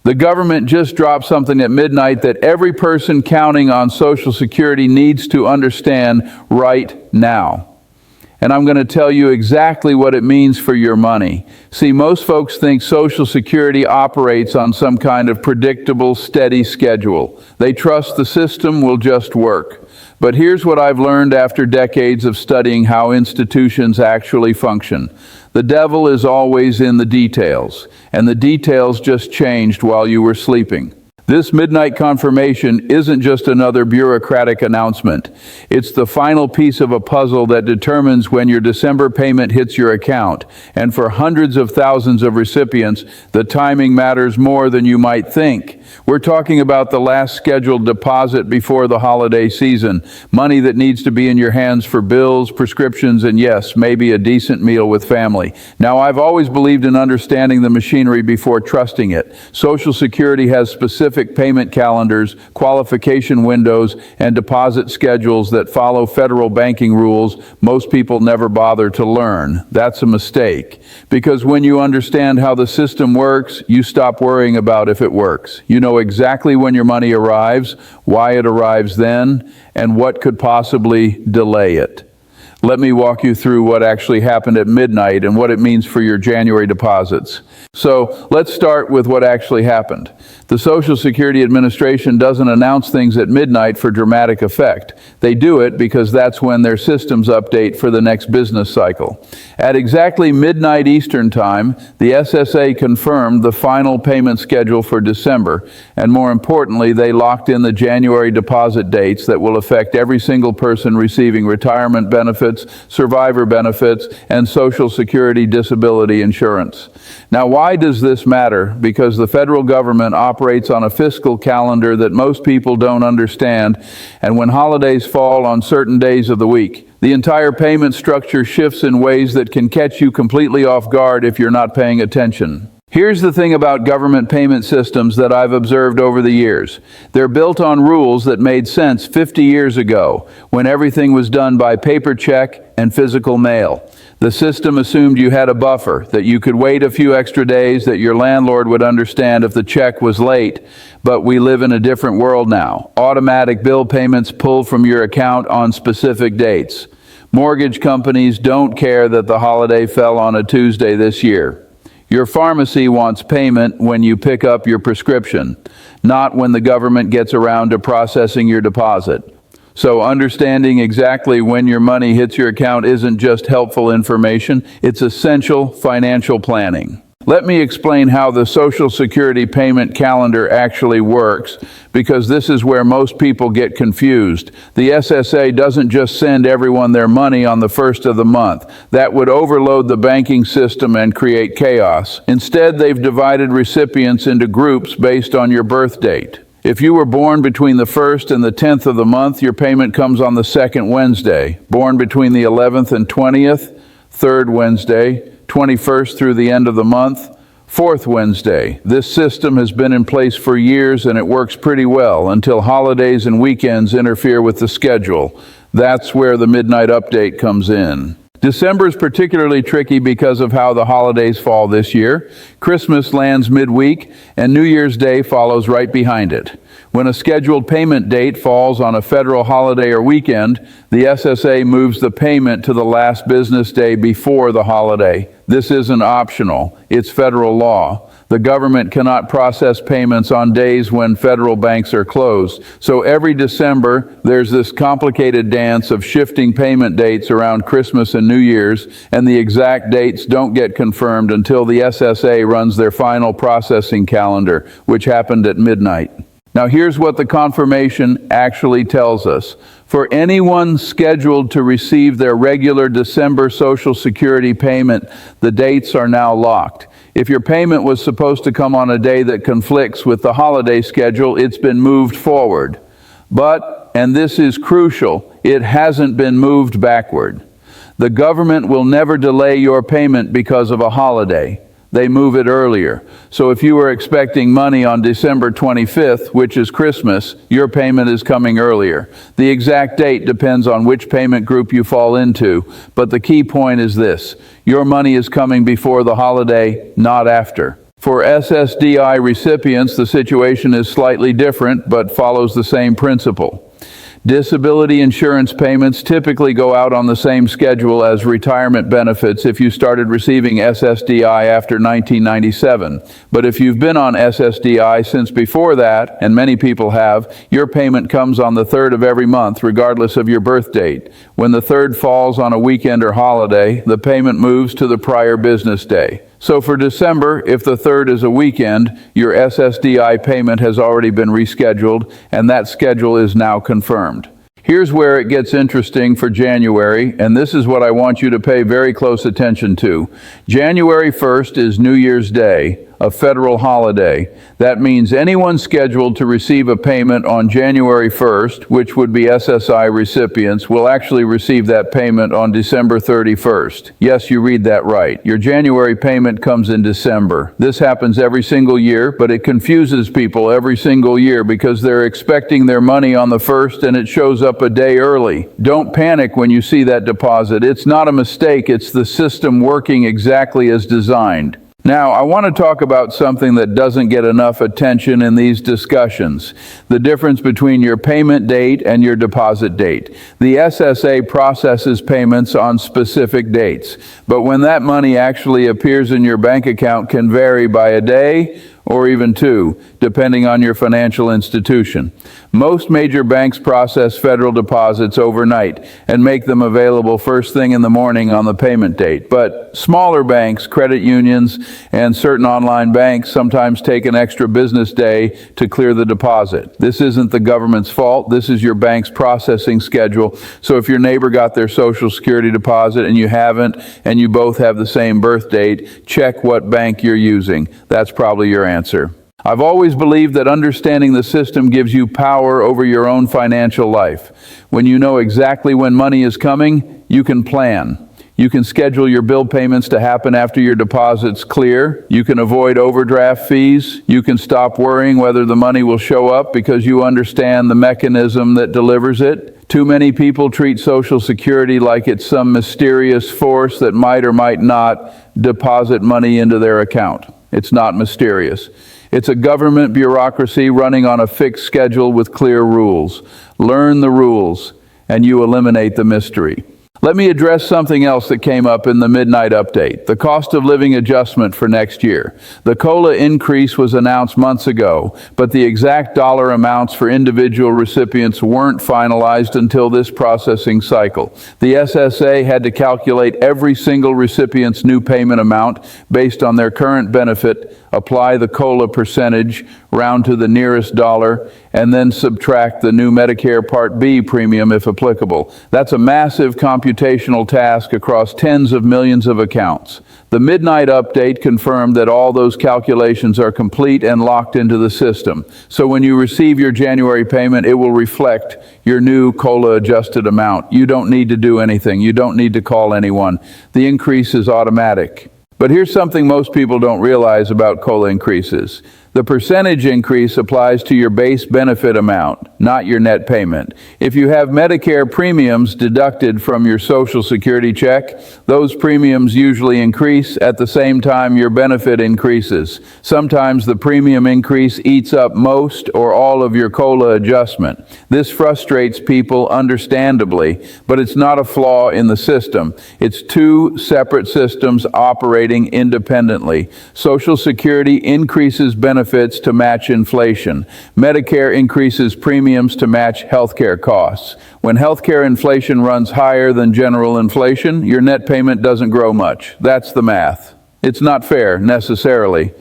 The government just dropped something at midnight that every person counting on Social Security needs to understand right now. And I'm going to tell you exactly what it means for your money. See, most folks think Social Security operates on some kind of predictable, steady schedule. They trust the system will just work. But here's what I've learned after decades of studying how institutions actually function. The devil is always in the details, and the details just changed while you were sleeping. This midnight confirmation isn't just another bureaucratic announcement. It's the final piece of a puzzle that determines when your December payment hits your account. And for hundreds of thousands of recipients, the timing matters more than you might think. We're talking about the last scheduled deposit before the holiday season, money that needs to be in your hands for bills, prescriptions, and yes, maybe a decent meal with family. Now, I've always believed in understanding the machinery before trusting it. Social Security has specific payment calendars, qualification windows, and deposit schedules that follow federal banking rules most people never bother to learn. That's a mistake. Because when you understand how the system works, you stop worrying about if it works. You know exactly when your money arrives, why it arrives then, and what could possibly delay it. Let me walk you through what actually happened at midnight and what it means for your January deposits. So let's start with what actually happened. The Social Security Administration doesn't announce things at midnight for dramatic effect. They do it because that's when their systems update for the next business cycle. At exactly midnight Eastern Time, the SSA confirmed the final payment schedule for December, and more importantly, they locked in the January deposit dates that will affect every single person receiving retirement benefits, survivor benefits, and Social Security disability insurance. Now, why does this matter? Because the federal government operates on a fiscal calendar that most people don't understand, and when holidays fall on certain days of the week, the entire payment structure shifts in ways that can catch you completely off guard if you're not paying attention. Here's the thing about government payment systems that I've observed over the years. They're built on rules that made sense 50 years ago, when everything was done by paper check and physical mail. The system assumed you had a buffer, that you could wait a few extra days, that your landlord would understand if the check was late. But we live in a different world now. Automatic bill payments pull from your account on specific dates. Mortgage companies don't care that the holiday fell on a Tuesday this year. Your pharmacy wants payment when you pick up your prescription, not when the government gets around to processing your deposit. So understanding exactly when your money hits your account isn't just helpful information, it's essential financial planning. Let me explain how the Social Security payment calendar actually works, because this is where most people get confused. The SSA doesn't just send everyone their money on the first of the month. That would overload the banking system and create chaos. Instead, they've divided recipients into groups based on your birth date. If you were born between the 1st and the 10th of the month, your payment comes on the second Wednesday. Born between the 11th and 20th, third Wednesday. 21st through the end of the month, fourth Wednesday. This system has been in place for years and it works pretty well until holidays and weekends interfere with the schedule. That's where the midnight update comes in. December is particularly tricky because of how the holidays fall this year. Christmas lands midweek and New Year's Day follows right behind it. When a scheduled payment date falls on a federal holiday or weekend, the SSA moves the payment to the last business day before the holiday. This isn't optional, it's federal law. The government cannot process payments on days when federal banks are closed. So every December, there's this complicated dance of shifting payment dates around Christmas and New Year's, and the exact dates don't get confirmed until the SSA runs their final processing calendar, which happened at midnight. Now here's what the confirmation actually tells us. For anyone scheduled to receive their regular December Social Security payment, the dates are now locked. If your payment was supposed to come on a day that conflicts with the holiday schedule, it's been moved forward. But, and this is crucial, it hasn't been moved backward. The government will never delay your payment because of a holiday. They move it earlier. So if you were expecting money on December 25th, which is Christmas, your payment is coming earlier. The exact date depends on which payment group you fall into, but the key point is this: your money is coming before the holiday, not after. For SSDI recipients, the situation is slightly different, but follows the same principle. Disability insurance payments typically go out on the same schedule as retirement benefits if you started receiving SSDI after 1997. But if you've been on SSDI since before that, and many people have, your payment comes on the 3rd of every month, regardless of your birth date. When the 3rd falls on a weekend or holiday, the payment moves to the prior business day. So for December, if the 3rd is a weekend, your SSDI payment has already been rescheduled, and that schedule is now confirmed. Here's where it gets interesting for January, and this is what I want you to pay very close attention to. January 1st is New Year's Day, a federal holiday. That means anyone scheduled to receive a payment on January 1st, which would be SSI recipients, will actually receive that payment on December 31st. Yes, you read that right. Your January payment comes in December. This happens every single year, but it confuses people every single year because they're expecting their money on the 1st and it shows up a day early. Don't panic when you see that deposit. It's not a mistake. It's the system working exactly as designed. Now, I want to talk about something that doesn't get enough attention in these discussions, the difference between your payment date and your deposit date. The SSA processes payments on specific dates, but when that money actually appears in your bank account can vary by a day or even 2, depending on your financial institution. Most major banks process federal deposits overnight and make them available first thing in the morning on the payment date. But smaller banks, credit unions, and certain online banks sometimes take an extra business day to clear the deposit. This isn't the government's fault. This is your bank's processing schedule. So if your neighbor got their Social Security deposit and you haven't, and you both have the same birth date, check what bank you're using. That's probably your answer. I've always believed that understanding the system gives you power over your own financial life. When you know exactly when money is coming, you can plan. You can schedule your bill payments to happen after your deposits clear. You can avoid overdraft fees. You can stop worrying whether the money will show up because you understand the mechanism that delivers it. Too many people treat Social Security like it's some mysterious force that might or might not deposit money into their account. It's not mysterious. It's a government bureaucracy running on a fixed schedule with clear rules. Learn the rules, and you eliminate the mystery. Let me address something else that came up in the midnight update, the cost of living adjustment for next year. The COLA increase was announced months ago, but the exact dollar amounts for individual recipients weren't finalized until this processing cycle. The SSA had to calculate every single recipient's new payment amount based on their current benefit, apply the COLA percentage, round to the nearest dollar, and then subtract the new Medicare Part B premium if applicable. That's a massive computational task across tens of millions of accounts. The midnight update confirmed that all those calculations are complete and locked into the system. So when you receive your January payment, it will reflect your new COLA adjusted amount. You don't need to do anything. You don't need to call anyone. The increase is automatic. But here's something most people don't realize about COLA increases. The percentage increase applies to your base benefit amount, not your net payment. If you have Medicare premiums deducted from your Social Security check, those premiums usually increase at the same time your benefit increases. Sometimes the premium increase eats up most or all of your COLA adjustment. This frustrates people understandably, but it's not a flaw in the system. It's two separate systems operating independently. Social Security increases benefits to match inflation. Medicare increases premiums to match healthcare costs. When healthcare inflation runs higher than general inflation, your net payment doesn't grow much. That's the math. It's not fair, necessarily,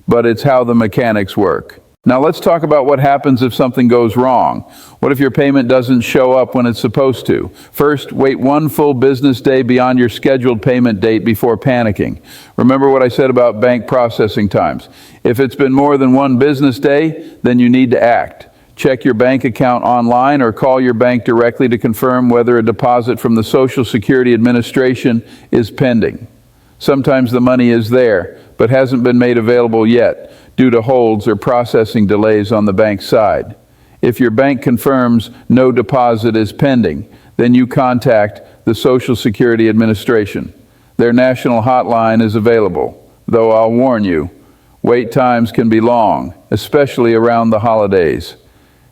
but it's how the mechanics work. Now let's talk about what happens if something goes wrong. What if your payment doesn't show up when it's supposed to? First, wait one full business day beyond your scheduled payment date before panicking. Remember what I said about bank processing times. If it's been more than one business day, then you need to act. Check your bank account online or call your bank directly to confirm whether a deposit from the Social Security Administration is pending. Sometimes the money is there, but hasn't been made available yet due to holds or processing delays on the bank's side. If your bank confirms no deposit is pending, then you contact the Social Security Administration. Their national hotline is available, though I'll warn you, Wait times can be long, especially around the holidays.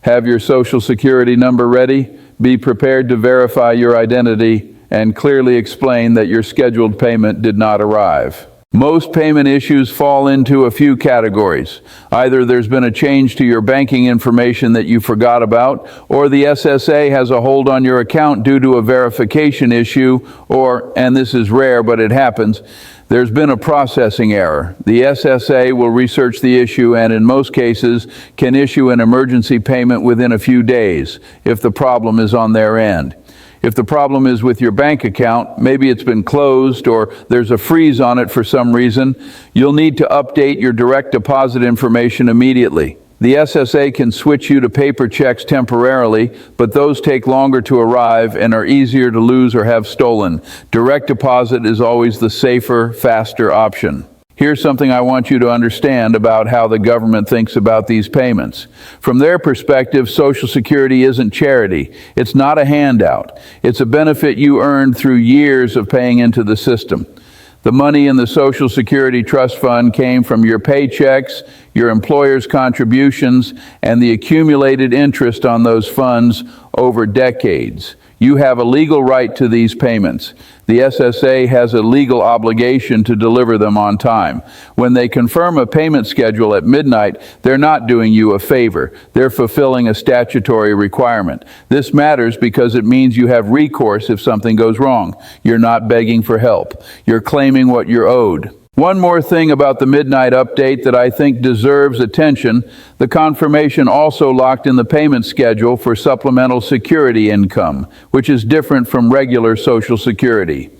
Have your Social Security number ready. Be prepared to verify your identity and clearly explain that your scheduled payment did not arrive. Most payment issues fall into a few categories. Either there's been a change to your banking information that you forgot about, or the SSA has a hold on your account due to a verification issue, or, and this is rare but it happens, there's been a processing error. The SSA will research the issue and in most cases can issue an emergency payment within a few days if the problem is on their end. If the problem is with your bank account, maybe it's been closed or there's a freeze on it for some reason, you'll need to update your direct deposit information immediately. The SSA can switch you to paper checks temporarily, but those take longer to arrive and are easier to lose or have stolen. Direct deposit is always the safer, faster option. Here's something I want you to understand about how the government thinks about these payments. From their perspective, Social Security isn't charity. It's not a handout. It's a benefit you earned through years of paying into the system. The money in the Social Security Trust Fund came from your paychecks, your employer's contributions, and the accumulated interest on those funds over decades. You have a legal right to these payments. The SSA has a legal obligation to deliver them on time. When they confirm a payment schedule at midnight, they're not doing you a favor. They're fulfilling a statutory requirement. This matters because it means you have recourse if something goes wrong. You're not begging for help. You're claiming what you're owed. One more thing about the midnight update that I think deserves attention, the confirmation also locked in the payment schedule for supplemental security income, which is different from regular Social Security.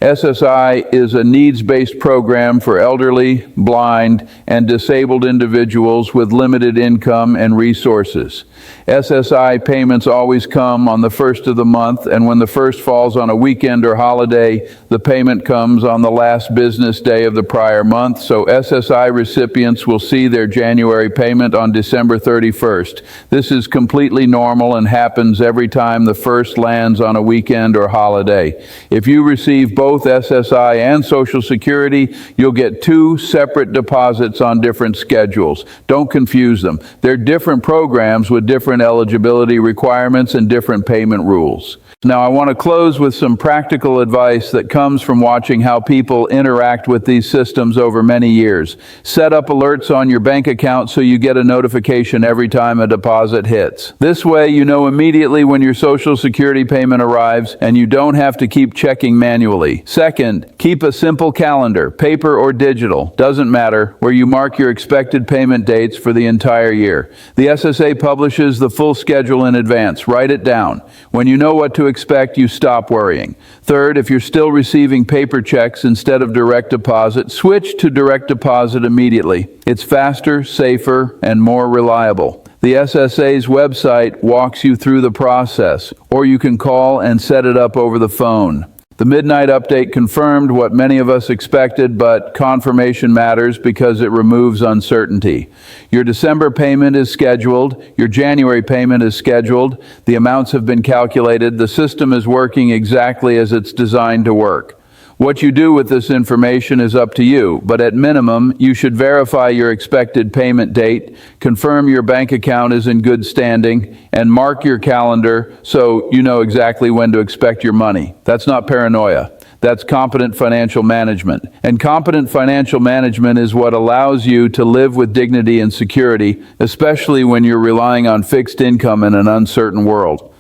SSI is a needs-based program for elderly, blind, and disabled individuals with limited income and resources. SSI payments always come on the first of the month, and when the first falls on a weekend or holiday, the payment comes on the last business day of the prior month, so SSI recipients will see their January payment on December 31st. This is completely normal and happens every time the first lands on a weekend or holiday. If you receive both SSI and Social Security, you'll get two separate deposits on different schedules. Don't confuse them. They're different programs with different eligibility requirements and different payment rules. Now, I want to close with some practical advice that comes from watching how people interact with these systems over many years. Set up alerts on your bank account so you get a notification every time a deposit hits. This way, you know immediately when your Social Security payment arrives and you don't have to keep checking manually. Second, keep a simple calendar, paper or digital, doesn't matter, where you mark your expected payment dates for the entire year. The SSA publishes the full schedule in advance. Write it down. When you know what to expect, you stop worrying. Third, if you're still receiving paper checks instead of direct deposit, switch to direct deposit immediately. It's faster, safer, and more reliable. The SSA's website walks you through the process, or you can call and set it up over the phone. The midnight update confirmed what many of us expected, but confirmation matters because it removes uncertainty. Your December payment is scheduled. Your January payment is scheduled. The amounts have been calculated. The system is working exactly as it's designed to work. What you do with this information is up to you, but at minimum, you should verify your expected payment date, confirm your bank account is in good standing, and mark your calendar so you know exactly when to expect your money. That's not paranoia. That's competent financial management. And competent financial management is what allows you to live with dignity and security, especially when you're relying on fixed income in an uncertain world.